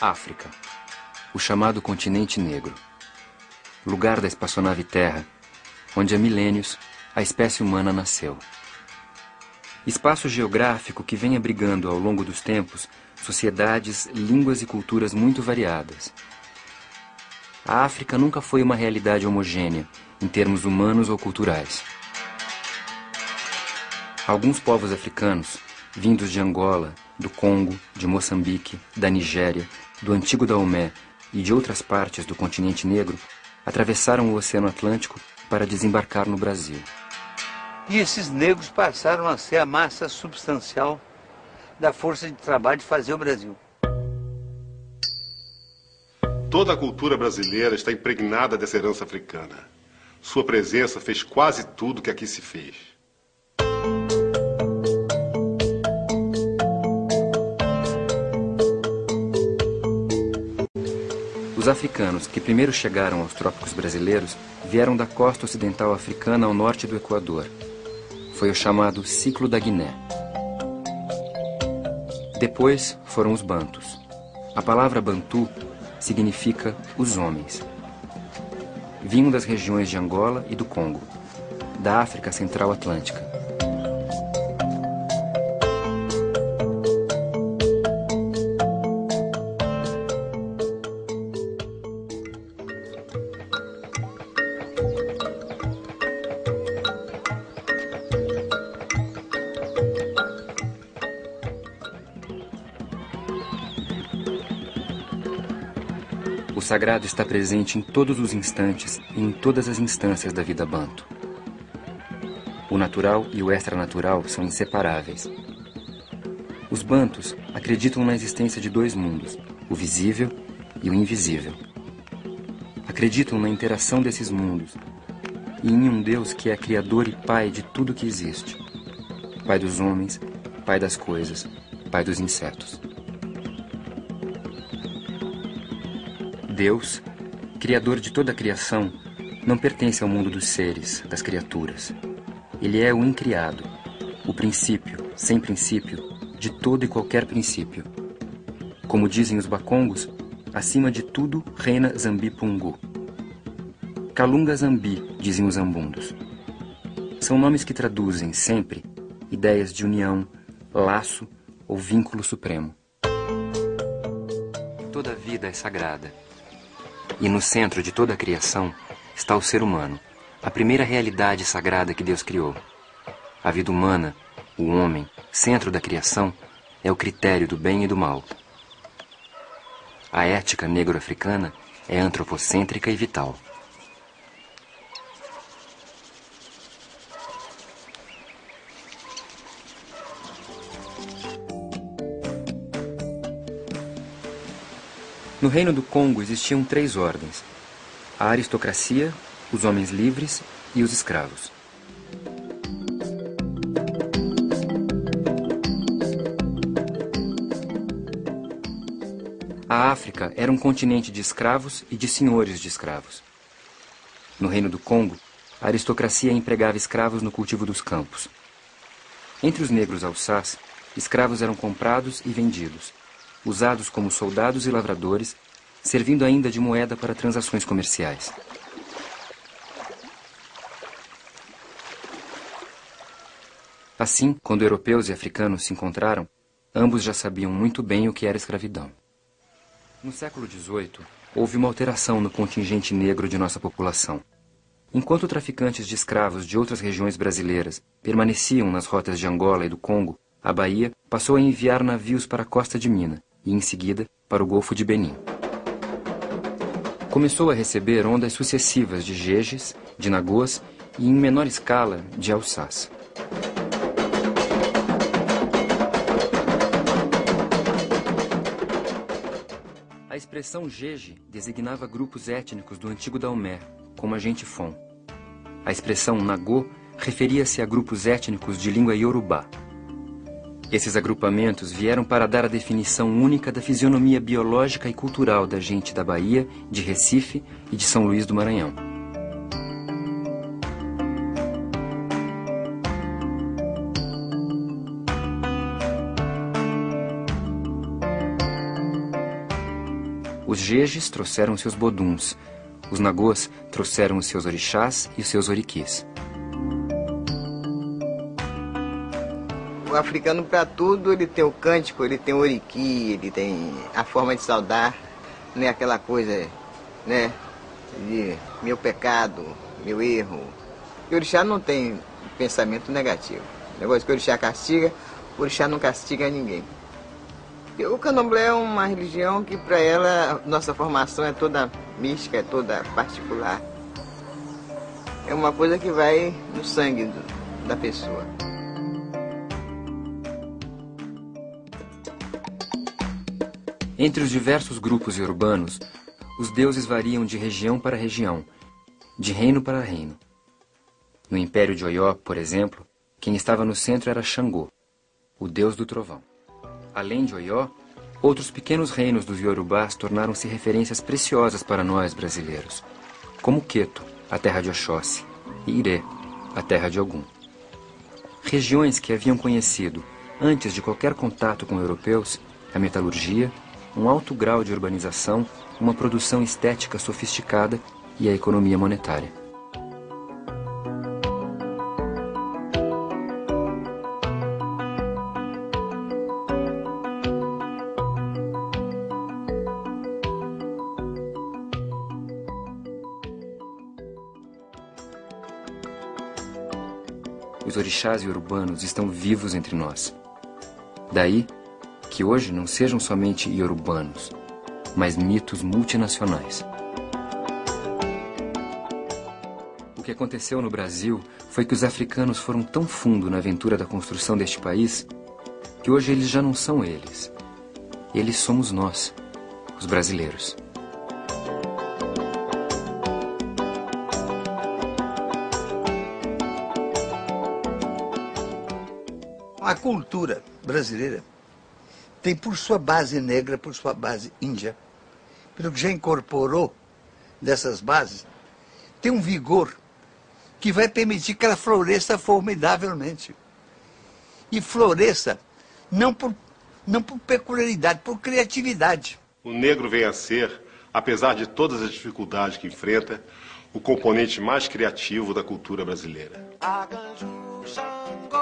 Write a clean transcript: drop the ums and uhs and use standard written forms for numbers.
África, o chamado continente negro, lugar da espaçonave Terra, onde há milênios a espécie humana nasceu. Espaço geográfico que vem abrigando ao longo dos tempos sociedades, línguas e culturas muito variadas. A África nunca foi uma realidade homogênea, em termos humanos ou culturais. Alguns povos africanos, vindos de Angola, do Congo, de Moçambique, da Nigéria, do antigo Daomé e de outras partes do continente negro, atravessaram o Oceano Atlântico para desembarcar no Brasil. E esses negros passaram a ser a massa substancial da força de trabalho de fazer o Brasil. Toda a cultura brasileira está impregnada dessa herança africana. Sua presença fez quase tudo que aqui se fez. Os africanos que primeiro chegaram aos trópicos brasileiros vieram da costa ocidental africana ao norte do Equador. Foi o chamado Ciclo da Guiné. Depois foram os bantus. A palavra bantu significa os homens. Vinham das regiões de Angola e do Congo, da África Central Atlântica. O sagrado está presente em todos os instantes e em todas as instâncias da vida banto. O natural e o extranatural são inseparáveis. Os bantus acreditam na existência de dois mundos, o visível e o invisível. Acreditam na interação desses mundos e em um Deus que é criador e pai de tudo que existe. Pai dos homens, pai das coisas, pai dos insetos. Deus, criador de toda a criação, não pertence ao mundo dos seres, das criaturas. Ele é o incriado, o princípio, sem princípio, de todo e qualquer princípio. Como dizem os bakongos, acima de tudo reina Zambi Pungu. Kalunga Zambi, dizem os ambundos. São nomes que traduzem, sempre, ideias de união, laço ou vínculo supremo. Toda vida é sagrada. E no centro de toda a criação está o ser humano, a primeira realidade sagrada que Deus criou. A vida humana, o homem, centro da criação, é o critério do bem e do mal. A ética negro-africana é antropocêntrica e vital. No reino do Congo existiam 3 ordens: a aristocracia, os homens livres e os escravos. A África era um continente de escravos e de senhores de escravos. No reino do Congo, a aristocracia empregava escravos no cultivo dos campos. Entre os negros alçás, escravos eram comprados e vendidos, usados como soldados e lavradores, servindo ainda de moeda para transações comerciais. Assim, quando europeus e africanos se encontraram, ambos já sabiam muito bem o que era escravidão. No século XVIII, houve uma alteração no contingente negro de nossa população. Enquanto traficantes de escravos de outras regiões brasileiras permaneciam nas rotas de Angola e do Congo, a Bahia passou a enviar navios para a costa de Minas e, em seguida, para o Golfo de Benim. Começou a receber ondas sucessivas de jejes, de nagôs e, em menor escala, de alçás. A expressão jeje designava grupos étnicos do antigo Daomé, como a gente Fon. A expressão nagô referia-se a grupos étnicos de língua iorubá. Esses agrupamentos vieram para dar a definição única da fisionomia biológica e cultural da gente da Bahia, de Recife e de São Luís do Maranhão. Os jejes trouxeram seus boduns. Os nagôs trouxeram os seus orixás e os seus oriquis. O africano, para tudo, ele tem o cântico, ele tem o oriqui, ele tem a forma de saudar, não é aquela coisa, né, de meu pecado, meu erro. E o orixá não tem pensamento negativo. O negócio que o orixá castiga, o orixá não castiga ninguém. E o candomblé é uma religião que, para ela, nossa formação é toda mística, é toda particular. É uma coisa que vai no sangue da pessoa. Entre os diversos grupos iorubanos, os deuses variam de região para região, de reino para reino. No Império de Oió, por exemplo, quem estava no centro era Xangô, o deus do trovão. Além de Oió, outros pequenos reinos dos iorubás tornaram-se referências preciosas para nós brasileiros, como Queto, a terra de Oxóssi, e Irê, a terra de Ogum. Regiões que haviam conhecido, antes de qualquer contato com europeus, a metalurgia, um alto grau de urbanização, uma produção estética sofisticada e a economia monetária. Os orixás iorubanos estão vivos entre nós. Daí que hoje não sejam somente iorubanos, mas mitos multinacionais. O que aconteceu no Brasil foi que os africanos foram tão fundo na aventura da construção deste país que hoje eles já não são eles. Eles somos nós, os brasileiros. A cultura brasileira tem por sua base negra, por sua base índia, pelo que já incorporou dessas bases, tem um vigor que vai permitir que ela floresça formidavelmente. E floresça não por peculiaridade, por criatividade. O negro vem a ser, apesar de todas as dificuldades que enfrenta, o componente mais criativo da cultura brasileira. Aganju, Xangô.